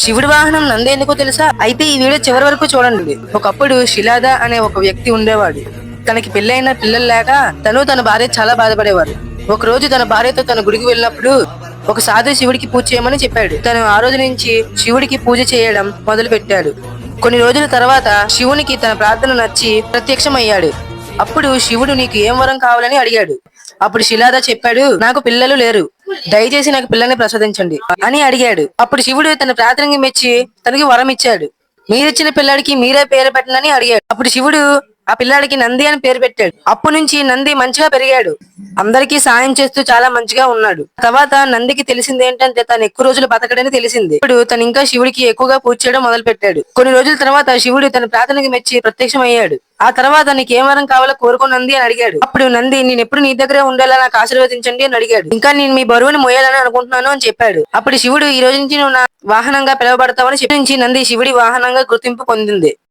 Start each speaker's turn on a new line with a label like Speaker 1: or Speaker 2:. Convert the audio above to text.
Speaker 1: శివుడి వాహనం నంది ఎందుకో తెలుసా? అయితే ఈ వీడియో చివరి వరకు చూడండి. ఒకప్పుడు శిలాద అనే ఒక వ్యక్తి ఉండేవాడు. తనకి పెళ్ళైన పిల్లలు లేక తన భార్య చాలా బాధపడేవారు. ఒక రోజు తన భార్యతో తన గుడికి వెళ్ళినప్పుడు ఒక సాధువు శివుడికి పూజ చేయమని చెప్పాడు. తను ఆ రోజు నుంచి శివుడికి పూజ చేయడం మొదలు పెట్టాడు. కొన్ని రోజుల తర్వాత శివునికి తన ప్రార్థన నచ్చి ప్రత్యక్షమయ్యాడు. అప్పుడు శివుడు నీకు ఏం వరం కావాలని అడిగాడు. అప్పుడు శిలాద చెప్పాడు, నాకు పిల్లలు లేరు, దయచేసి నాకు పిల్లని ప్రసాదించండి అని అడిగాడు. అప్పుడు శివుడు తన ప్రార్థనకి మెచ్చి తనకి వరం ఇచ్చాడు. మీరిచ్చిన పిల్లాడికి మీరే పేరు పెట్టనని అడిగాడు. అప్పుడు శివుడు ఆ పిల్లాడికి నంది అని పేరు పెట్టాడు. అప్పటి నుంచి నంది మంచిగా పెరిగాడు. అందరికీ సాయం చేస్తూ చాలా మంచిగా ఉన్నాడు. తర్వాత నందికి తెలిసింది ఏంటంటే తను ఎక్కువ రోజులు బతకడని తెలిసింది. ఇప్పుడు తను ఇంకా శివుడికి ఎక్కువగా పూజ చేయడం మొదలు పెట్టాడు. కొన్ని రోజుల తర్వాత శివుడు తన ప్రార్థనకి మెచ్చి ప్రత్యక్షం అయ్యాడు. ఆ తర్వాత నీకు ఏం వరం కావాలో కోరుకోనంది అని అడిగాడు. అప్పుడు నంది నేను ఎప్పుడు నీ దగ్గరే ఉండేలా నాకు ఆశీర్వదించండి అని అడిగాడు. ఇంకా నేను మీ బరువుని మోయాలని అనుకుంటున్నాను అని చెప్పాడు. అప్పుడు శివుడు ఈ రోజు నుంచి నువ్వు నా వాహనంగా పిలువబడతావని చెప్పి నుంచి నంది శివుడి వాహనంగా గుర్తింపు పొందింది.